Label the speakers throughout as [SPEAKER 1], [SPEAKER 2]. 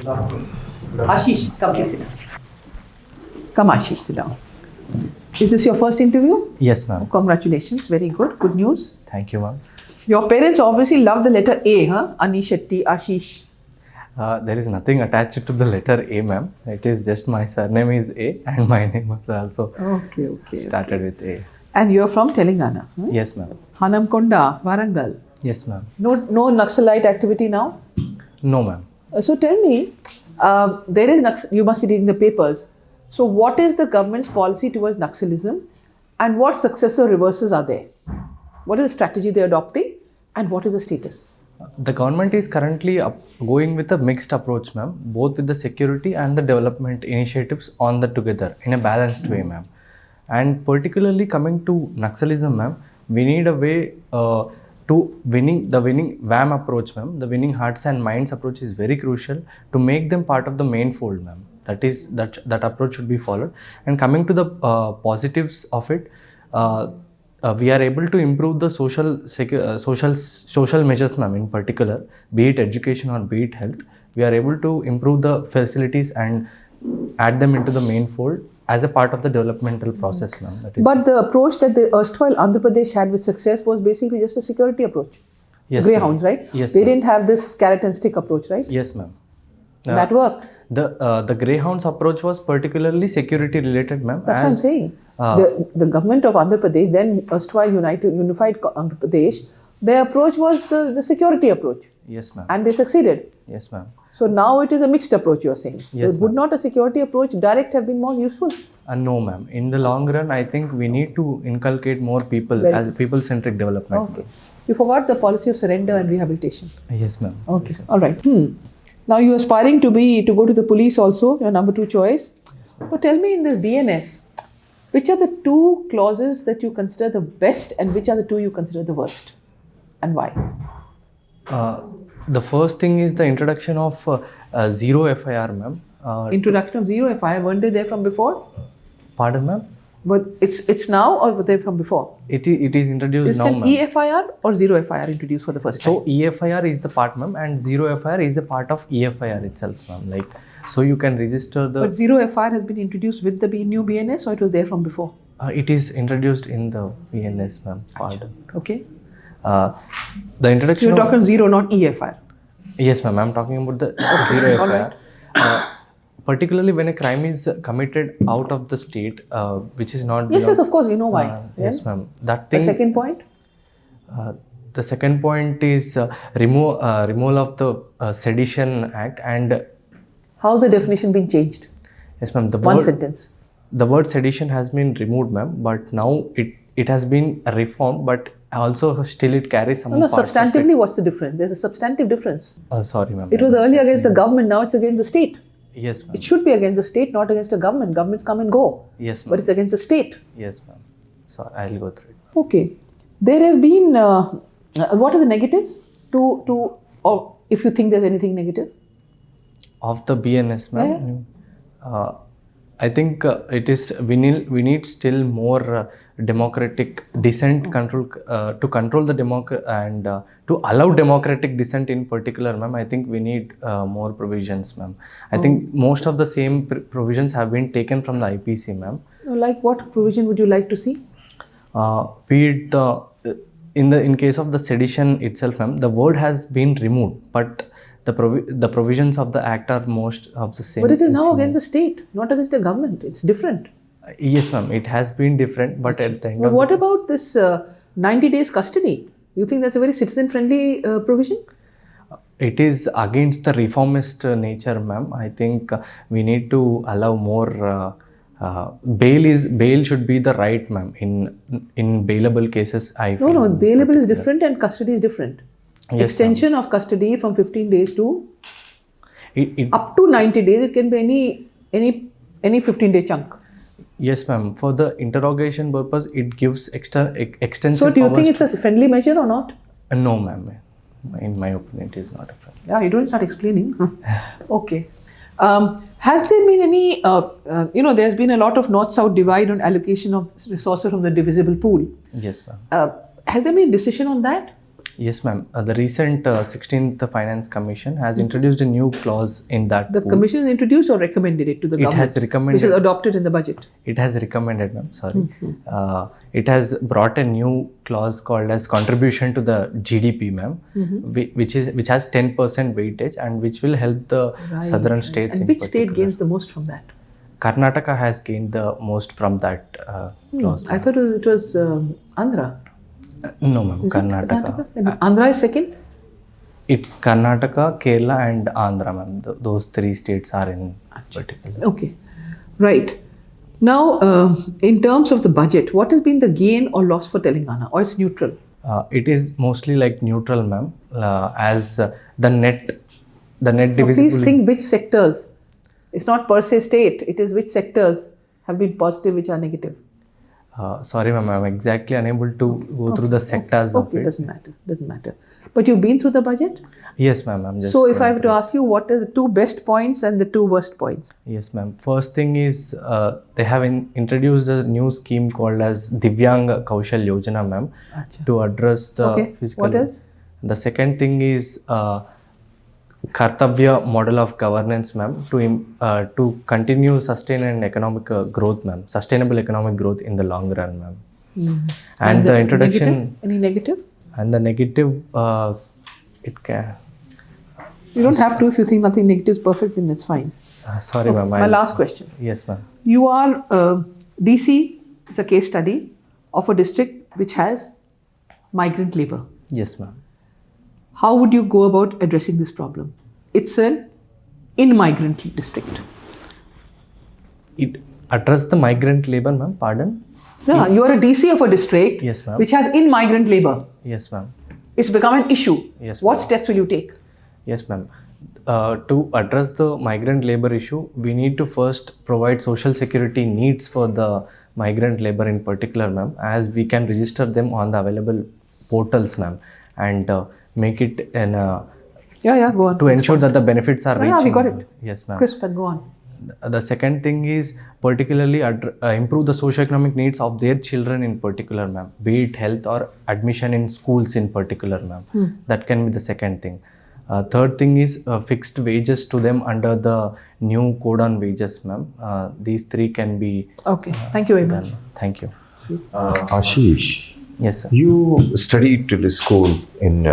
[SPEAKER 1] Ashish, come please sit down. Come Ashish, sit down. Is this your first interview?
[SPEAKER 2] Yes, ma'am.
[SPEAKER 1] Congratulations, very good. Good news.
[SPEAKER 2] Thank you, ma'am.
[SPEAKER 1] Your parents obviously love the letter A, huh? Anishetty, Ashish.
[SPEAKER 2] There is nothing attached to the letter A, ma'am. It is just my surname is A and my name was also started with A.
[SPEAKER 1] And you're from Telangana? Huh?
[SPEAKER 2] Yes, ma'am.
[SPEAKER 1] Hanamkonda, Warangal.
[SPEAKER 2] Yes, ma'am.
[SPEAKER 1] No Naxalite activity now?
[SPEAKER 2] No, ma'am.
[SPEAKER 1] So tell me, there is you must be reading the papers. So what is the government's policy towards Naxalism and what successor reverses are there? What is the strategy they're adopting and what is the status?
[SPEAKER 2] The government is currently going with a mixed approach, ma'am, both with the security and the development initiatives on the together in a balanced way, ma'am. And particularly coming to Naxalism, ma'am, we need a way to winning VAM approach, ma'am. The winning hearts and minds approach is very crucial to make them part of the main fold, ma'am. That approach should be followed. And coming to the positives of it, we are able to improve the social measures, ma'am, in particular, be it education or be it health. We are able to improve the facilities and add them into the main fold as a part of the developmental process, ma'am.
[SPEAKER 1] But the approach that the erstwhile Andhra Pradesh had with success was basically just a security approach.
[SPEAKER 2] Yes,
[SPEAKER 1] Greyhounds, right?
[SPEAKER 2] Yes,
[SPEAKER 1] they didn't have this carrot and stick approach, right?
[SPEAKER 2] Yes, ma'am.
[SPEAKER 1] That worked.
[SPEAKER 2] The Greyhounds approach was particularly security related, ma'am.
[SPEAKER 1] That's what I'm saying. The government of Andhra Pradesh, then erstwhile unified Andhra Pradesh, their approach was the security approach.
[SPEAKER 2] Yes, ma'am.
[SPEAKER 1] And they succeeded.
[SPEAKER 2] Yes, ma'am.
[SPEAKER 1] So now it is a mixed approach, you're saying.
[SPEAKER 2] Yes,
[SPEAKER 1] so would not a security approach direct have been more useful?
[SPEAKER 2] No, ma'am. In the long run, I think we need to inculcate more people as people-centric development.
[SPEAKER 1] Okay. You forgot the policy of surrender and rehabilitation.
[SPEAKER 2] Yes, ma'am.
[SPEAKER 1] Okay.
[SPEAKER 2] Yes,
[SPEAKER 1] all right. Now you're aspiring to go to the police also, your number 2 choice. Yes, but tell me in this BNS, which are the 2 clauses that you consider the best and which are the 2 you consider the worst? And why?
[SPEAKER 2] The first thing is the introduction of zero FIR, ma'am.
[SPEAKER 1] Introduction of zero FIR, weren't they there from before?
[SPEAKER 2] Pardon, ma'am?
[SPEAKER 1] But it's now or were they from before?
[SPEAKER 2] It is introduced now, ma'am.
[SPEAKER 1] Is it EFIR or zero FIR introduced for the first time?
[SPEAKER 2] So EFIR is the part, ma'am, and zero FIR is the part of EFIR itself, ma'am. Like, so you can register the...
[SPEAKER 1] But zero FIR has been introduced with the new BNS or it was there from before?
[SPEAKER 2] It is introduced in the BNS, ma'am. Pardon.
[SPEAKER 1] Okay.
[SPEAKER 2] The introduction
[SPEAKER 1] so you're talking zero, not EFIR?
[SPEAKER 2] Yes, ma'am. I'm talking about the zero FIR. Right. Particularly when a crime is committed out of the state, which is not...
[SPEAKER 1] Yes, of course, we know why.
[SPEAKER 2] Yes, ma'am. That thing...
[SPEAKER 1] The second point?
[SPEAKER 2] The second point is removal of the Sedition Act and...
[SPEAKER 1] How's the definition been changed?
[SPEAKER 2] Yes, ma'am.
[SPEAKER 1] One sentence.
[SPEAKER 2] The word sedition has been removed, ma'am, but now it has been reformed, but also still it carries some parts
[SPEAKER 1] substantively, what's the difference? There's a substantive difference.
[SPEAKER 2] Sorry, ma'am.
[SPEAKER 1] It was earlier against the government, now it's against the state.
[SPEAKER 2] Yes, ma'am.
[SPEAKER 1] It should be against the state, not against the government. Governments come and go.
[SPEAKER 2] Yes, ma'am.
[SPEAKER 1] But it's against the state.
[SPEAKER 2] Yes, ma'am. So I'll go through it.
[SPEAKER 1] Okay. There have been, what are the negatives or if you think there's anything negative?
[SPEAKER 2] Of the BNS, ma'am? I think it is, we need still more democratic dissent control, to control the and to allow democratic dissent in particular, ma'am. I think we need more provisions, ma'am. I think most of the same provisions have been taken from the IPC, ma'am.
[SPEAKER 1] Like what provision would you like to see?
[SPEAKER 2] Be it in case of the sedition itself, ma'am, the word has been removed, but the provisions of the act are most of the same.
[SPEAKER 1] But it is now against the state, not against the government. It's different.
[SPEAKER 2] Yes, ma'am. It has been different, but at the end of
[SPEAKER 1] what about this 90 days custody? You think that's a very citizen-friendly provision?
[SPEAKER 2] It is against the reformist nature, ma'am. I think we need to allow more. Bail should be the right, ma'am. In bailable cases, I feel.
[SPEAKER 1] No. Bailable is different and custody is different.
[SPEAKER 2] Yes,
[SPEAKER 1] extension of custody from 15 days to up to 90 days. It can be any 15-day chunk.
[SPEAKER 2] Yes, ma'am. For the interrogation purpose, it gives extensive.
[SPEAKER 1] So, do you think it's a friendly measure or not?
[SPEAKER 2] No, ma'am. In my opinion, it is not a friendly.
[SPEAKER 1] Yeah, you don't start explaining. Okay. Has there been any? There's been a lot of north-south divide on allocation of resources from the divisible pool.
[SPEAKER 2] Yes, ma'am.
[SPEAKER 1] Has there been a decision on that?
[SPEAKER 2] Yes, ma'am. The recent 16th Finance Commission has introduced a new clause in that
[SPEAKER 1] The
[SPEAKER 2] pool.
[SPEAKER 1] commission has introduced or recommended it to the
[SPEAKER 2] It
[SPEAKER 1] government?
[SPEAKER 2] has recommended.
[SPEAKER 1] Which is adopted in the budget.
[SPEAKER 2] It has recommended, ma'am. Sorry. It has brought a new clause called as contribution to the GDP, ma'am, which has 10% weightage and which will help the southern states.
[SPEAKER 1] And
[SPEAKER 2] in
[SPEAKER 1] which state
[SPEAKER 2] particular.
[SPEAKER 1] gains the most from that?
[SPEAKER 2] Karnataka has gained the most from that clause.
[SPEAKER 1] I thought it was Andhra.
[SPEAKER 2] No, ma'am. Karnataka.
[SPEAKER 1] And Andhra is second?
[SPEAKER 2] It's Karnataka, Kerala, and Andhra, ma'am. Those three states are in particular.
[SPEAKER 1] Okay, right. Now, in terms of the budget, what has been the gain or loss for Telangana, or it's neutral?
[SPEAKER 2] It is mostly like neutral, ma'am. As the net divisible.
[SPEAKER 1] Please think which sectors. It's not per se state. It is which sectors have been positive, which are negative.
[SPEAKER 2] Sorry, ma'am. I'm exactly unable to go through the sectors of
[SPEAKER 1] Okay,
[SPEAKER 2] it.
[SPEAKER 1] doesn't matter. But you've been through the budget?
[SPEAKER 2] Yes, ma'am. I'm just.
[SPEAKER 1] So if I
[SPEAKER 2] going
[SPEAKER 1] were to ask you, what are the two best points and the two worst points?
[SPEAKER 2] Yes, ma'am. First thing is they have introduced a new scheme called as Divyang Kaushal Yojana, ma'am, to address the physical.
[SPEAKER 1] What else?
[SPEAKER 2] The second thing is Kartavya model of governance, ma'am, to continue sustain and economic growth, ma'am, sustainable economic growth in the long run, ma'am. And the introduction.
[SPEAKER 1] Negative? Any negative?
[SPEAKER 2] And the negative, it can.
[SPEAKER 1] You don't have to. If you think nothing negative is perfect, then it's fine.
[SPEAKER 2] Sorry, ma'am.
[SPEAKER 1] My last question.
[SPEAKER 2] Yes, ma'am.
[SPEAKER 1] You are DC. It's a case study of a district which has migrant labor.
[SPEAKER 2] Yes, ma'am.
[SPEAKER 1] How would you go about addressing this problem? It's an in-migrant district.
[SPEAKER 2] It address the migrant labor, ma'am. Pardon?
[SPEAKER 1] Yeah, you are a DC of a district
[SPEAKER 2] Yes, ma'am.
[SPEAKER 1] which has in-migrant labor.
[SPEAKER 2] Yes, ma'am.
[SPEAKER 1] It's become an issue.
[SPEAKER 2] Yes,
[SPEAKER 1] What
[SPEAKER 2] ma'am.
[SPEAKER 1] steps will you take?
[SPEAKER 2] Yes, ma'am. To address the migrant labor issue, we need to first provide social security needs for the migrant labor in particular, ma'am, as we can register them on the available portals, ma'am, and make it in
[SPEAKER 1] Go on.
[SPEAKER 2] to ensure that the benefits are
[SPEAKER 1] Yeah,
[SPEAKER 2] reaching.
[SPEAKER 1] we got it.
[SPEAKER 2] Yes, ma'am.
[SPEAKER 1] Crisp, and go on.
[SPEAKER 2] The second thing is particularly improve the socio-economic needs of their children in particular, ma'am, be it health or admission in schools in particular, ma'am. That can be the second thing. Third thing is fixed wages to them under the new code on wages, ma'am. These three can be
[SPEAKER 1] Okay, thank you very much.
[SPEAKER 2] done. Thank you.
[SPEAKER 3] Ashish,
[SPEAKER 2] Yes, sir.
[SPEAKER 3] you studied to the school in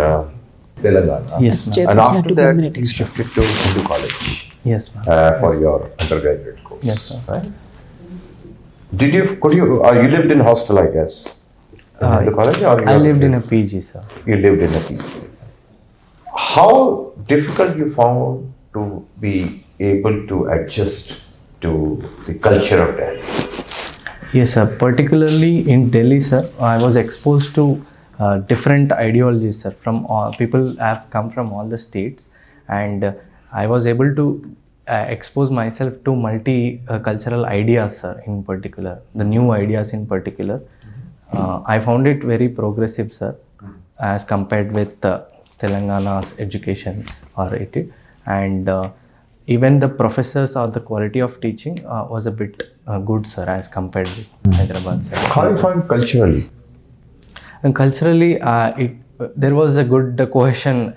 [SPEAKER 3] Telangana.
[SPEAKER 2] Yes, ma'am.
[SPEAKER 3] And after
[SPEAKER 1] to
[SPEAKER 3] that,
[SPEAKER 1] 1 minute
[SPEAKER 3] you shifted to Hindu College
[SPEAKER 2] Yes, ma'am.
[SPEAKER 3] for your undergraduate course.
[SPEAKER 2] Yes, sir.
[SPEAKER 3] Right? You lived in hostel, I guess, in Hindu College? Or
[SPEAKER 2] I lived in a PG, sir.
[SPEAKER 3] You lived in a PG. How difficult you found to be able to adjust to the culture of Delhi?
[SPEAKER 2] Yes, sir. Particularly in Delhi, sir, I was exposed to different ideologies, sir. From all, people have come from all the states, and I was able to expose myself to multi-cultural ideas, sir. In particular, the new ideas in particular, I found it very progressive, sir, as compared with Telangana's education or it, and even the professors or the quality of teaching was a bit good, sir, as compared with Hyderabad, sir.
[SPEAKER 3] How do you find culturally?
[SPEAKER 2] And culturally, there was a good cohesion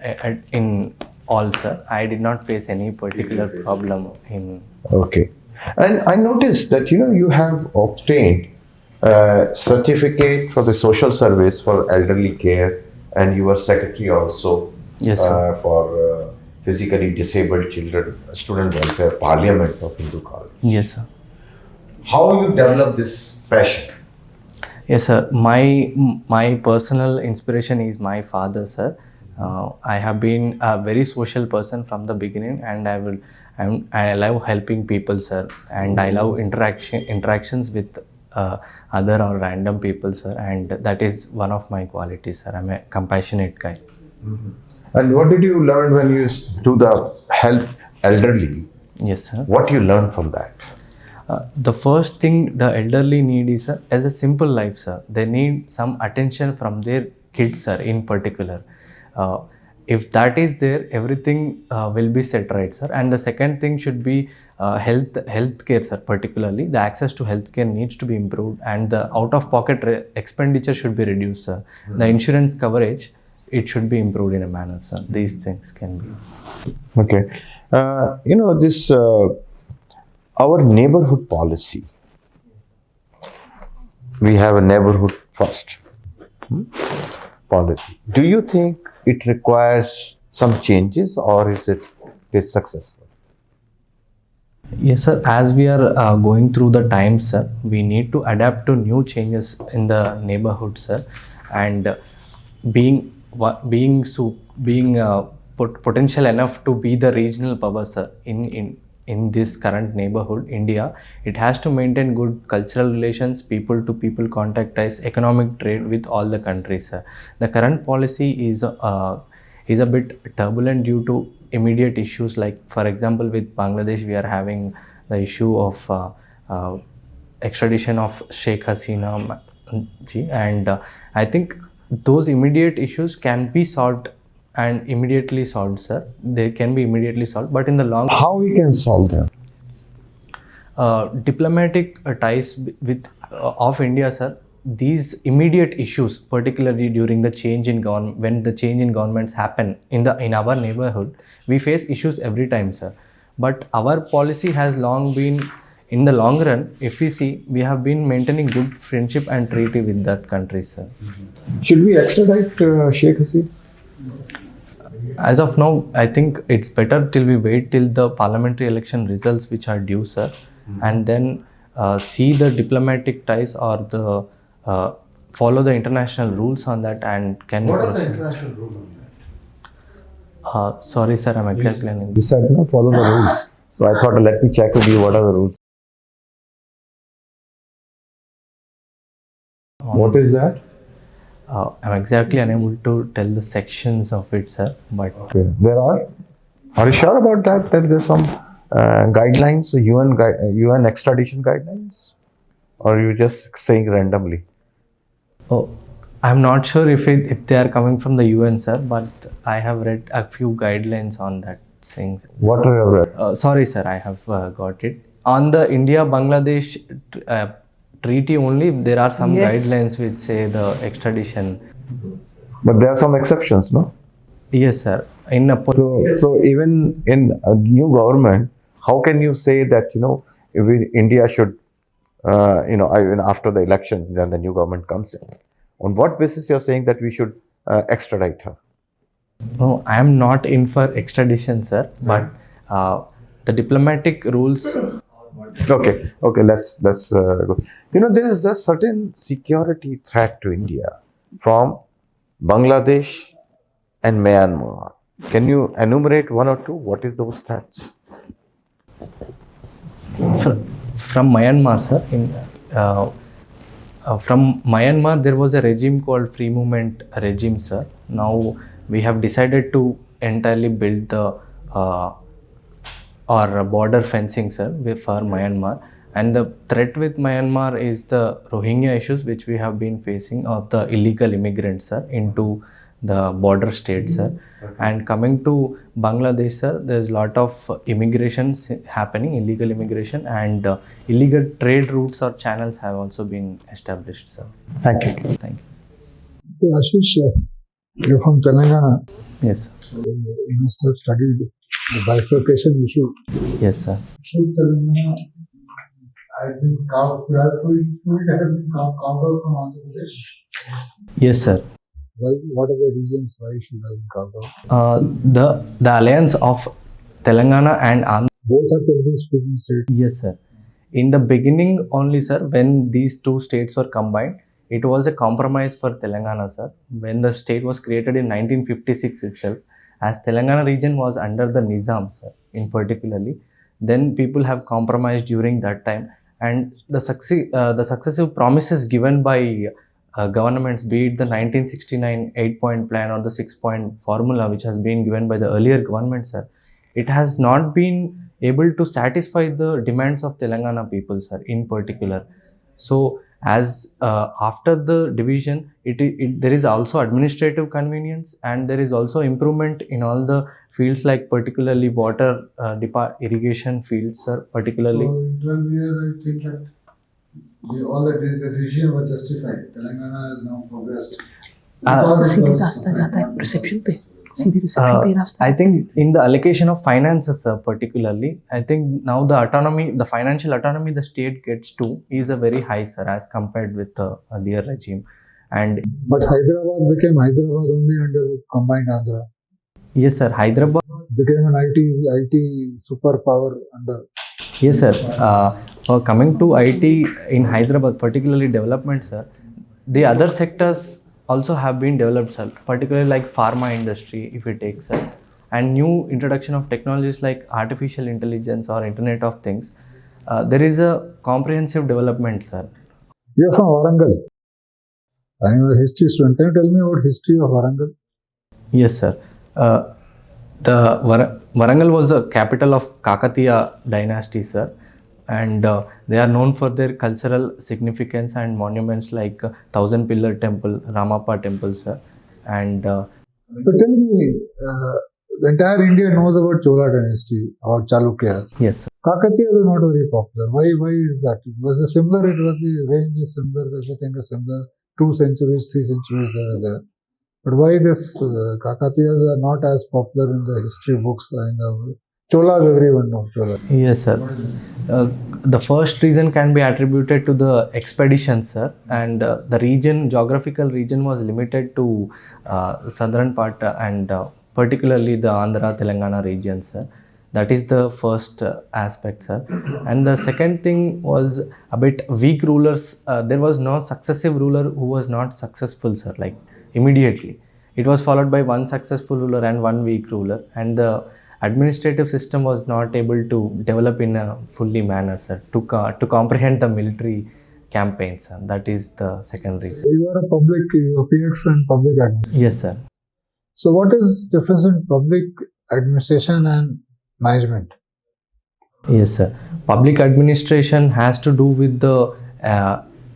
[SPEAKER 2] in all, sir. I did not face any particular problem in.
[SPEAKER 3] Okay. And I noticed that, you have obtained a certificate for the social service for elderly care, and you were secretary also.
[SPEAKER 2] Yes, sir.
[SPEAKER 3] For physically disabled children, student welfare parliament of Hindu College.
[SPEAKER 2] Yes, sir.
[SPEAKER 3] How you develop this passion?
[SPEAKER 2] Yes, sir. My personal inspiration is my father, sir. I have been a very social person from the beginning, and I love helping people, sir, and I love interactions with other or random people, sir, and that is one of my qualities, sir. I'm a compassionate guy.
[SPEAKER 3] Mm-hmm. And what did you learn when you do the help elderly?
[SPEAKER 2] Yes, sir.
[SPEAKER 3] What you learn from that?
[SPEAKER 2] The first thing the elderly need is, as a simple life, sir, they need some attention from their kids, sir, in particular. If that is there, everything will be set right, sir. And the second thing should be healthcare, sir. Particularly, the access to healthcare needs to be improved, and the out-of-pocket expenditure should be reduced, sir. The insurance coverage it should be improved in a manner, sir. These things can be.
[SPEAKER 3] Okay. This our neighborhood policy. We have a neighborhood first policy. Do you think it requires some changes, or is it successful?
[SPEAKER 2] Yes, sir. As we are going through the times, sir, we need to adapt to new changes in the neighborhood, sir, and being potential enough to be the regional power, sir, in this current neighborhood, India, it has to maintain good cultural relations, people to people contact ties, economic trade with all the countries, sir. The current policy is a bit turbulent due to immediate issues, like for example with Bangladesh we are having the issue of extradition of Sheikh Hasina ji, and I think those immediate issues can be solved and immediately solved, sir. They can be immediately solved, but in the long
[SPEAKER 3] How we can solve them?
[SPEAKER 2] Diplomatic ties with of India, sir. These immediate issues, particularly during the change in government, when the change in governments happen in our neighborhood, we face issues every time, sir. But our policy has long been, in the long run, if we see, we have been maintaining good friendship and treaty with that country, sir.
[SPEAKER 3] Should we extradite Sheikh Hasina?
[SPEAKER 2] As of now, I think it's better till we wait till the parliamentary election results which are due, sir, and then see the diplomatic ties or the follow the international rules on that, and can
[SPEAKER 3] What are the
[SPEAKER 2] proceed.
[SPEAKER 3] international rules on that?
[SPEAKER 2] Sorry, sir, I'm exactly unable.
[SPEAKER 3] You said no, follow the rules. So I thought, let me check with you what are the rules. What is that?
[SPEAKER 2] I'm exactly unable to tell the sections of it, sir. But
[SPEAKER 3] Okay. Are you sure about that? That there's some guidelines, UN extradition guidelines? Or are you just saying randomly?
[SPEAKER 2] I'm not sure if they are coming from the UN, sir. But I have read a few guidelines on that thing.
[SPEAKER 3] What have you read?
[SPEAKER 2] Sorry, sir, I have got it. On the India-Bangladesh treaty only, there are some
[SPEAKER 1] Yes.
[SPEAKER 2] guidelines which say the extradition.
[SPEAKER 3] But there are some exceptions, no?
[SPEAKER 2] Yes, sir.
[SPEAKER 3] So even in a new government, how can you say that, India should, even after the elections, then the new government comes in? On what basis you're saying that we should extradite her?
[SPEAKER 2] No, I am not in for extradition, sir. But the diplomatic rules.
[SPEAKER 3] Okay, let's go. There is a certain security threat to India from Bangladesh and Myanmar. Can you enumerate one or two? What is those threats?
[SPEAKER 2] From Myanmar, sir. From Myanmar, there was a regime called Free Movement regime, sir. Now we have decided to entirely build the or border fencing, sir, for Myanmar. And the threat with Myanmar is the Rohingya issues which we have been facing, of the illegal immigrants, sir, into the border states, sir. And coming to Bangladesh, sir, there's a lot of immigration happening, illegal immigration, and illegal trade routes or channels have also been established, sir.
[SPEAKER 3] Thank you.
[SPEAKER 2] Thank you.
[SPEAKER 4] Ashish, you're from Telangana,
[SPEAKER 2] Yes, sir.
[SPEAKER 4] so you must have studied the bifurcation issue.
[SPEAKER 2] Yes, sir.
[SPEAKER 4] Should Telangana have been carved out from Andhra Pradesh?
[SPEAKER 2] Yes, sir.
[SPEAKER 4] Why? What are the reasons why it should have been carved out?
[SPEAKER 2] The alliance of Telangana and Andhra.
[SPEAKER 4] Both are Telugu-speaking states.
[SPEAKER 2] Yes, sir. In the beginning only, sir, when these two states were combined, it was a compromise for Telangana, sir. When the state was created in 1956 itself, as Telangana region was under the Nizam, sir, in particularly, then people have compromised during that time, and the successive promises given by governments, be it the 1969 8-point plan or the 6-point formula which has been given by the earlier government, sir, it has not been able to satisfy the demands of Telangana people, sir, in particular. So as after the division, there is also administrative convenience, and there is also improvement in all the fields, like particularly water irrigation fields, sir, particularly.
[SPEAKER 4] So in 12 years, I think that the decision was justified. Telangana has now progressed.
[SPEAKER 1] सीधे रास्ता जाता है reception पे, सीधे reception पे रास्ता.
[SPEAKER 2] I think in the allocation of finances, particularly, I think now the autonomy, the financial autonomy the state gets to is a very high, sir, as compared with the earlier regime. And
[SPEAKER 4] But Hyderabad became Hyderabad only under combined Andhra.
[SPEAKER 2] yes, sir, Hyderabad.
[SPEAKER 4] Became an IT superpower under.
[SPEAKER 2] Yes, sir. Coming to IT in Hyderabad, particularly development, sir, the other sectors also have been developed, sir, particularly like pharma industry, if we take, sir, and new introduction of technologies like artificial intelligence or Internet of Things. There is a comprehensive development, sir.
[SPEAKER 4] You're from Warangal. And you're a history student. Can you tell me about history of Warangal?
[SPEAKER 2] Yes, sir. Warangal was the capital of Kakatiya dynasty, sir, and they are known for their cultural significance and monuments like Thousand Pillar Temple, Ramappa Temple, sir, and
[SPEAKER 4] So tell me, the entire India knows about Chola dynasty or Chalukya.
[SPEAKER 2] yes, sir.
[SPEAKER 4] Kakatiya was not very popular. Why is that? Was it similar? It was the range is similar, everything is similar. 2 centuries, 3 centuries they were there. But why this Kakatiyas are not as popular in the history books? Cholas, everyone knows Cholas.
[SPEAKER 2] Yes, sir. The first reason can be attributed to the expeditions, sir, and the region, geographical region, was limited to southern part and particularly the Andhra, Telangana region, sir. That is the first aspect, sir. And the second thing was a bit weak rulers. There was no successive ruler who was not successful, sir, like immediately. It was followed by one successful ruler and one weak ruler, and the administrative system was not able to develop in a fully manner, sir, to comprehend the military campaigns, sir. That is the second reason.
[SPEAKER 4] You are a public, you appeared from public administration.
[SPEAKER 2] Yes, sir.
[SPEAKER 4] So what is difference in public administration and management?
[SPEAKER 2] Yes, sir. Public administration has to do with the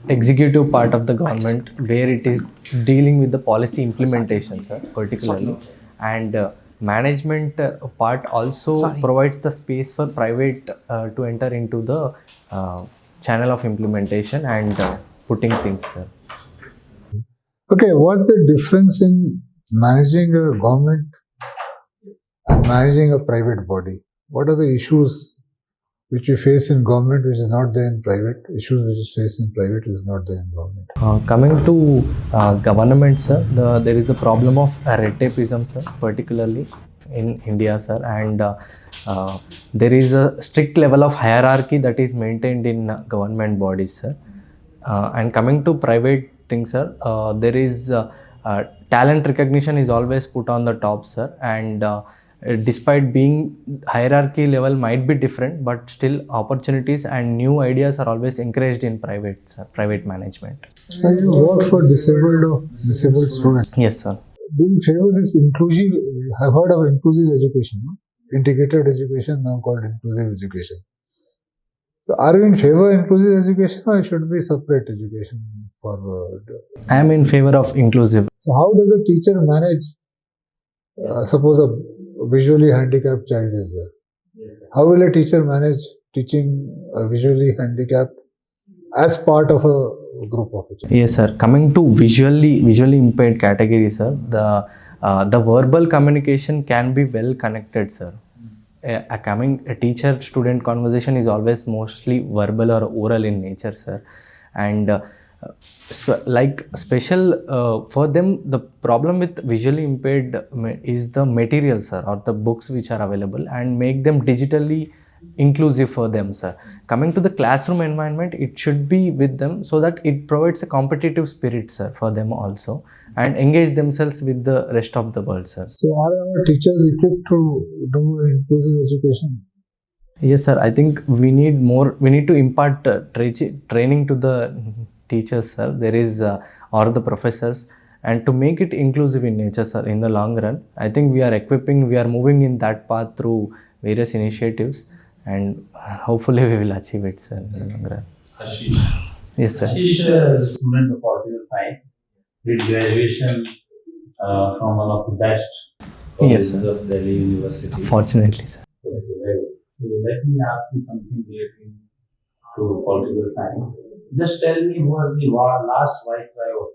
[SPEAKER 2] executive part of the government, where it is dealing with the policy implementation, sir, particularly, and management part also provides the space for private to enter into the channel of implementation and putting things, sir.
[SPEAKER 4] Okay, what's the difference in managing a government and managing a private body? What are the issues which we face in government which is not there in private? Issues which is faced in private which is not there in government.
[SPEAKER 2] Coming to government, sir, there is the problem of red tapeism, sir, particularly in India, sir, and there is a strict level of hierarchy that is maintained in government bodies, sir. And coming to private things, sir, there is talent recognition is always put on the top, sir, and despite being hierarchy level might be different, but still opportunities and new ideas are always encouraged in private management.
[SPEAKER 4] And you work for disabled students.
[SPEAKER 2] Yes, sir.
[SPEAKER 4] Do you favor this inclusive? I've heard of inclusive education, no? Integrated education, now called inclusive education. So are you in favor of inclusive education, or it should be separate education for?
[SPEAKER 2] I am in favor of inclusive.
[SPEAKER 4] So how does a teacher manage? Suppose a visually handicapped child is there. How will a teacher manage teaching a visually handicapped as part of a group of children?
[SPEAKER 2] Yes, sir. Coming to visually impaired category, sir, the verbal communication can be well connected, sir. A teacher-student conversation is always mostly verbal or oral in nature, sir, and special for them, the problem with visually impaired is the material, sir, or the books which are available, and make them digitally inclusive for them, sir. Coming to the classroom environment, it should be with them so that it provides a competitive spirit, sir, for them also, and engage themselves with the rest of the world, sir.
[SPEAKER 4] So are our teachers equipped to do inclusive education?
[SPEAKER 2] Yes, sir. I think we need to impart training to the teachers, sir. There is or the professors, and to make it inclusive in nature, sir, in the long run. I think we are moving in that path through various initiatives, and hopefully we will achieve it, sir, in the long run.
[SPEAKER 5] Ashish.
[SPEAKER 2] Yes, sir.
[SPEAKER 5] Ashish, a student of political science, did graduation from one of the best colleges
[SPEAKER 2] Yes, sir.
[SPEAKER 5] of Delhi University.
[SPEAKER 2] Fortunately, sir.
[SPEAKER 5] So let me ask you something relating to political science. Just tell me who was the last viceroy of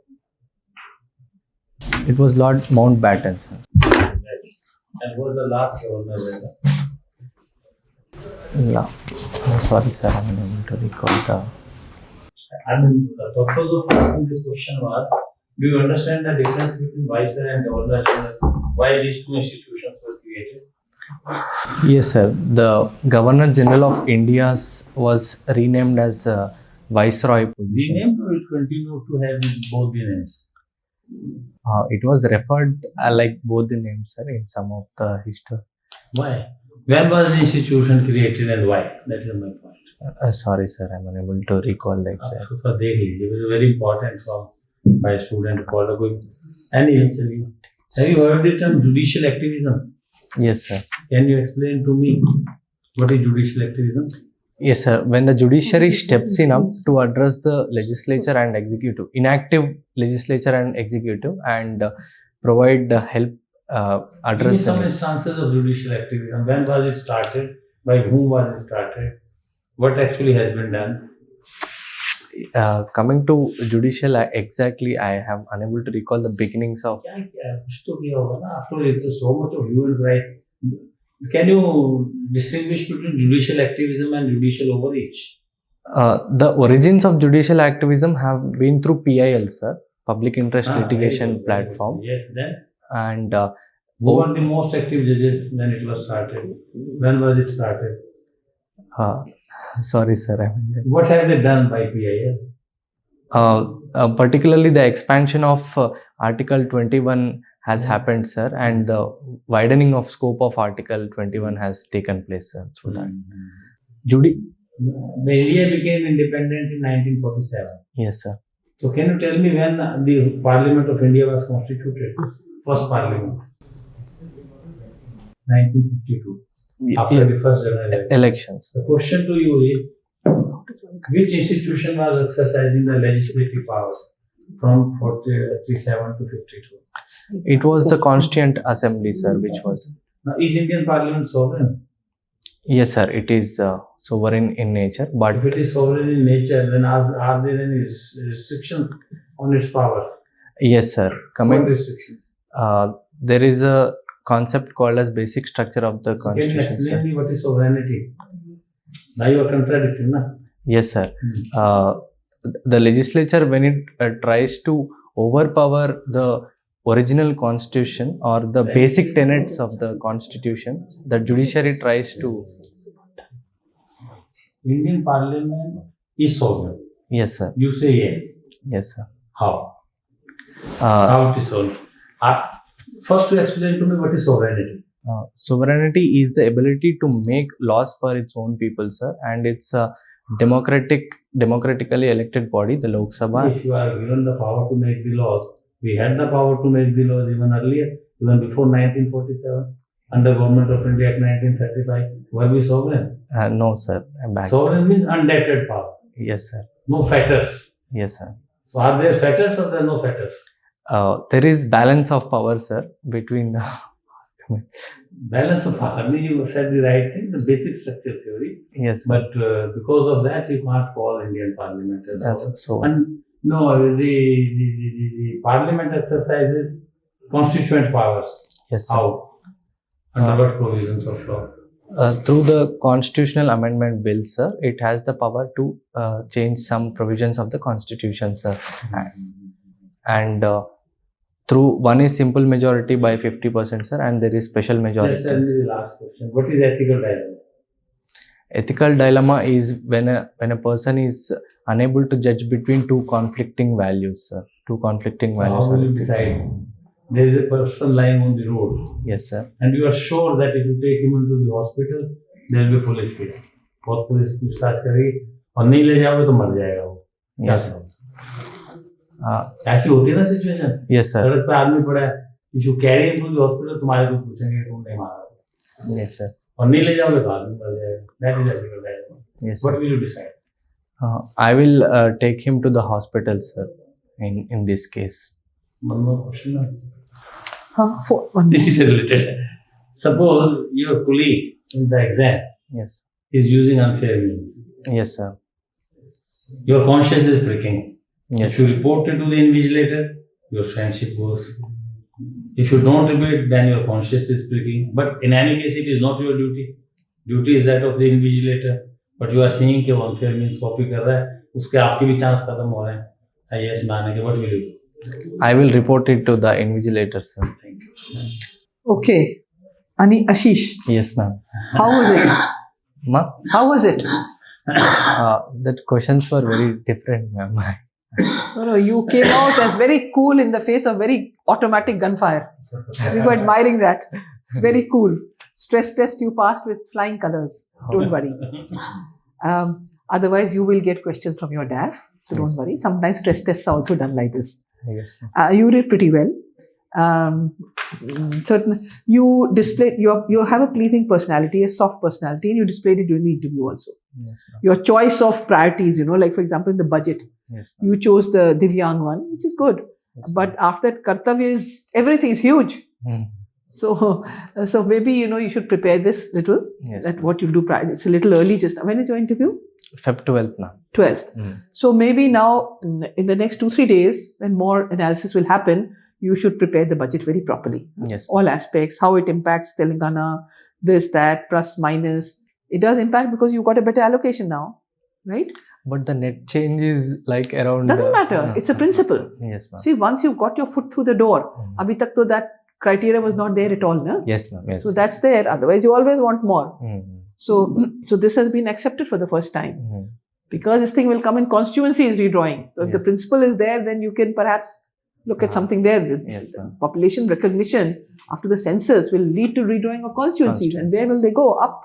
[SPEAKER 2] It was Lord Mountbatten, sir.
[SPEAKER 5] And who was the last governor there?
[SPEAKER 2] Yeah. Sorry, sir. I'm unable to recall the.
[SPEAKER 5] I mean, the purpose of asking this question was, do you understand the difference between Viceroy and Governor General? Why these two institutions were created?
[SPEAKER 2] Yes, sir. The Governor General of India was renamed as Viceroy position.
[SPEAKER 5] Renamed or it continued to have both the names?
[SPEAKER 2] It was referred like both the names, sir, in some of the history.
[SPEAKER 5] Why? When was the institution created and why? That is my point.
[SPEAKER 2] Sorry, sir. I'm unable to recall the exact.
[SPEAKER 5] It was very important from my student follow. And eventually, have you heard the term judicial activism?
[SPEAKER 2] Yes, sir.
[SPEAKER 5] Can you explain to me what is judicial activism?
[SPEAKER 2] Yes, sir. When the judiciary steps in up to address the legislature and executive, inactive legislature and executive, and provide help, address
[SPEAKER 5] Give me some instances of judicial activism. When was it started? By whom was it started? What actually has been done?
[SPEAKER 2] Coming to judicial, exactly, I am unable to recall the beginnings of.
[SPEAKER 5] After all, it's so much of you and right. Can you distinguish between judicial activism and judicial overreach?
[SPEAKER 2] The origins of judicial activism have been through PIL, sir, Public Interest Litigation Platform.
[SPEAKER 5] Yes, then?
[SPEAKER 2] And
[SPEAKER 5] who were the most active judges when it was started? When was it started?
[SPEAKER 2] Sorry, sir.
[SPEAKER 5] What have they done by PIL?
[SPEAKER 2] Particularly the expansion of Article 21 has happened, sir, and the widening of scope of Article 21 has taken place, sir, through that.
[SPEAKER 5] The India became independent in 1947.
[SPEAKER 2] Yes, sir.
[SPEAKER 5] So can you tell me when the Parliament of India was constituted? First Parliament? 1952. After the first general
[SPEAKER 2] elections.
[SPEAKER 5] The question to you is, which institution was exercising the legislative powers from 47 to 52?
[SPEAKER 2] It was the Constituent Assembly, sir, which was.
[SPEAKER 5] Now, is Indian Parliament sovereign?
[SPEAKER 2] Yes, sir. It is sovereign in nature, but
[SPEAKER 5] if it is sovereign in nature, then are there any restrictions on its powers?
[SPEAKER 2] Yes, sir.
[SPEAKER 5] What restrictions?
[SPEAKER 2] There is a concept called as basic structure of the Constitution.
[SPEAKER 5] Can you explain me what is sovereignty? Now you are contradicting, na?
[SPEAKER 2] Yes, sir. The legislature, when it tries to overpower the original constitution or the basic tenets of the constitution, the judiciary tries to.
[SPEAKER 5] Indian Parliament is sovereign.
[SPEAKER 2] Yes, sir.
[SPEAKER 5] You say yes.
[SPEAKER 2] Yes, sir.
[SPEAKER 5] How? How it is sovereign? First, you explain to me what is sovereignty.
[SPEAKER 2] Sovereignty is the ability to make laws for its own people, sir, and it's a democratically elected body, the Lok Sabha.
[SPEAKER 5] If you are given the power to make the laws, we had the power to make the laws even earlier, even before 1947, under Government of India Act 1935. Were we sovereign?
[SPEAKER 2] No, sir. I'm back.
[SPEAKER 5] Sovereign means undated power.
[SPEAKER 2] Yes, sir.
[SPEAKER 5] No fetters.
[SPEAKER 2] Yes, sir.
[SPEAKER 5] So are there fetters or there are no fetters?
[SPEAKER 2] There is balance of power, sir, between the.
[SPEAKER 5] Balance of power. I mean, you said the right thing, the basic structure theory.
[SPEAKER 2] Yes, sir.
[SPEAKER 5] But because of that, you can't call Indian Parliament as
[SPEAKER 2] so.
[SPEAKER 5] And no, the Parliament exercises constituent powers.
[SPEAKER 2] Yes, sir.
[SPEAKER 5] How? Under what provisions of law?
[SPEAKER 2] Through the constitutional amendment bill, sir, it has the power to change some provisions of the constitution, sir. And through one is simple majority by 50%, sir, and there is special majority.
[SPEAKER 5] Just tell me the last question. What is ethical dilemma?
[SPEAKER 2] Ethical dilemma is when a person is unable to judge between two conflicting values, sir. Two conflicting values.
[SPEAKER 5] How will you decide? There is a person lying on the road.
[SPEAKER 2] Yes, sir.
[SPEAKER 5] And you are sure that if you take him into the hospital, there will be a police case. बहुत police पूछताछ करेगी और नहीं ले जाओगे तो मर जाएगा वो.
[SPEAKER 2] Yes, sir.
[SPEAKER 5] ऐसी होती है ना सिचुएशन.
[SPEAKER 2] Yes, sir.
[SPEAKER 5] सड़क पे आदमी पड़ा है. If you carry him to the hospital, तुम्हारे को पूछेंगे तुम नहीं मारा.
[SPEAKER 2] Yes, sir.
[SPEAKER 5] और नहीं ले जाओगे तो आदमी मर जाएगा. That is ethical dilemma.
[SPEAKER 2] Yes,
[SPEAKER 5] What
[SPEAKER 2] sir.
[SPEAKER 5] will you decide?
[SPEAKER 2] I will take him to the hospital, sir. In this case.
[SPEAKER 5] One more question.
[SPEAKER 1] One
[SPEAKER 5] This is related. Suppose your colleague in the exam
[SPEAKER 2] Yes.
[SPEAKER 5] is using unfair means.
[SPEAKER 2] Yes, sir.
[SPEAKER 5] Your conscience is pricking.
[SPEAKER 2] Yes.
[SPEAKER 5] If you report it to the invigilator, your friendship goes. If you don't repeat, then your conscience is pricking. But in any case, it is not your duty. Duty is that of the invigilator. But you are seeing कि वो unfair means copy कर रहा है, उसके आपके भी chance खत्म हो रहे हैं. IAS में आने के, what will you do?
[SPEAKER 2] I will report it to the invigilator, sir.
[SPEAKER 5] Thank you.
[SPEAKER 1] Okay. Ashish,
[SPEAKER 2] Yes, ma'am.
[SPEAKER 1] how was it?
[SPEAKER 2] Ma'am,
[SPEAKER 1] How was it?
[SPEAKER 2] that questions were very different, ma'am.
[SPEAKER 1] No, you came out as very cool in the face of very automatic gunfire. We were admiring that. Very cool. Stress test you passed with flying colors. Don't worry. Otherwise, you will get questions from your DAF. So don't worry. Sometimes stress tests are also done like this.
[SPEAKER 2] Yes, ma'am.
[SPEAKER 1] You did pretty well. Certain you displayed you have a pleasing personality, a soft personality, and you displayed it during the interview also.
[SPEAKER 2] Yes, ma'am.
[SPEAKER 1] Your choice of priorities, like for example in the budget,
[SPEAKER 2] Yes, ma'am.
[SPEAKER 1] you chose the Divyang one, which is good.
[SPEAKER 2] Yes,
[SPEAKER 1] But after that, Kartavya is everything is huge.
[SPEAKER 2] ma'am.
[SPEAKER 1] So maybe you should prepare this little.
[SPEAKER 2] Yes,
[SPEAKER 1] That
[SPEAKER 2] ma'am.
[SPEAKER 1] what you do. It's a little early. Just when is your interview?
[SPEAKER 2] Feb 12th, ma'am.
[SPEAKER 1] 12th. So maybe now in the next 2-3 days, when more analysis will happen, you should prepare the budget very properly.
[SPEAKER 2] Yes.
[SPEAKER 1] All aspects, how it impacts Telangana, this, that, plus, minus. It does impact because you got a better allocation now, right?
[SPEAKER 2] But the net change is like around.
[SPEAKER 1] Doesn't matter. It's a principle.
[SPEAKER 2] Yes, ma'am.
[SPEAKER 1] See, once you've got your foot through the door, abhi tak to that criteria was not there at all, na?
[SPEAKER 2] Yes, ma'am. Yes.
[SPEAKER 1] So that's there. Otherwise, you always want more.
[SPEAKER 2] Mm.
[SPEAKER 1] So this has been accepted for the first time.
[SPEAKER 2] Mm.
[SPEAKER 1] Because this thing will come in constituencies redrawing. So if the
[SPEAKER 2] Yes.
[SPEAKER 1] principle is there, then you can perhaps look at something there.
[SPEAKER 2] Yes, ma'am.
[SPEAKER 1] Population recognition after the census will lead to redrawing of constituencies. And where will they go? Up.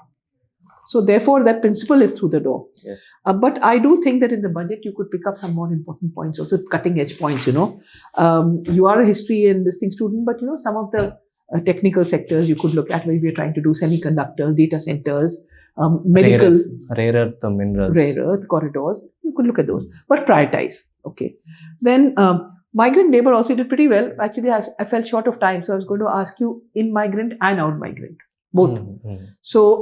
[SPEAKER 1] So therefore, that principle is through the door.
[SPEAKER 2] Yes.
[SPEAKER 1] But I do think that in the budget, you could pick up some more important points, also cutting edge points, You are a history and this thing student, but some of the technical sectors you could look at where we are trying to do semiconductors, data centers, medical,
[SPEAKER 2] Rare earth minerals.
[SPEAKER 1] rare earth corridors. You could look at those, but prioritize. Okay. Then migrant labor also did pretty well. Actually, I fell short of time, so I was going to ask you in migrant and out migrant, both. So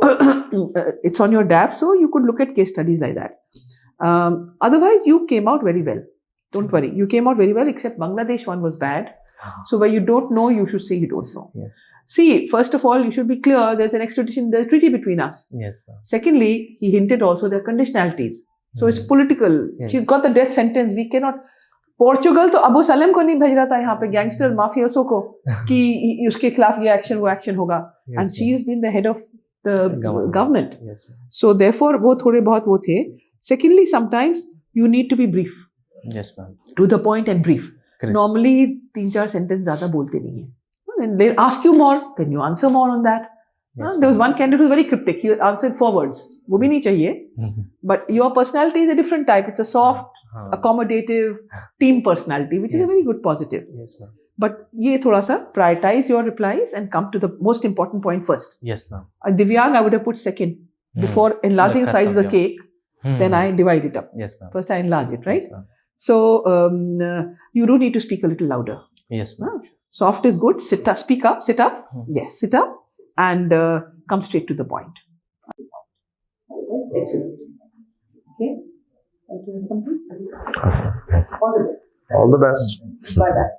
[SPEAKER 1] it's on your DAF, so you could look at case studies like that. Otherwise, you came out very well. Don't worry, you came out very well, except Bangladesh one was bad. So where you don't know, you should say you don't know.
[SPEAKER 2] Yes.
[SPEAKER 1] See, first of all, you should be clear there's an extradition, there's a treaty between us.
[SPEAKER 2] Yes, ma'am.
[SPEAKER 1] Secondly, he hinted also there are conditionalities. So it's political.
[SPEAKER 2] Yes.
[SPEAKER 1] She's got the death sentence. We cannot. Portugal तो अबू सलेम को नहीं भेज रहा था यहाँ पे gangster माफियोसों को कि उसके खिलाफ ये एक्शन वो एक्शन होगा.
[SPEAKER 2] Yes,
[SPEAKER 1] And she has been the head of the government.
[SPEAKER 2] Yes, ma'am.
[SPEAKER 1] So therefore वो थोड़े बहुत वो थे. Secondly, sometimes you need to be brief,
[SPEAKER 2] Yes, ma'am.
[SPEAKER 1] to the point and brief.
[SPEAKER 2] Correct.
[SPEAKER 1] Normally 3-4 sentences ज़्यादा बोलते नहीं हैं. And they'll ask you more, then you answer more on that.
[SPEAKER 2] Yes,
[SPEAKER 1] There was one candidate who was very cryptic. He answered 4 words. वो भी नहीं चाहिए. But your personality is a different type. It's a soft, accommodative team personality, which is a very good positive.
[SPEAKER 2] Yes, ma'am.
[SPEAKER 1] But ये थोड़ा सा prioritize your replies and come to the most important point first.
[SPEAKER 2] Yes, ma'am.
[SPEAKER 1] Divyang I would have put second before enlarging
[SPEAKER 2] The
[SPEAKER 1] size of the
[SPEAKER 2] Kartavya.
[SPEAKER 1] cake. Then I divide it up.
[SPEAKER 2] Yes, ma'am.
[SPEAKER 1] First I enlarge it, right?
[SPEAKER 2] Yes, ma'am.
[SPEAKER 1] So you do need to speak a little louder.
[SPEAKER 2] Yes, ma'am.
[SPEAKER 1] Soft is good. Sit up, speak up, sit up. Yes, sit up and come straight to the point. Excellent. Okay. Something?
[SPEAKER 3] All the best.
[SPEAKER 1] Bye bye.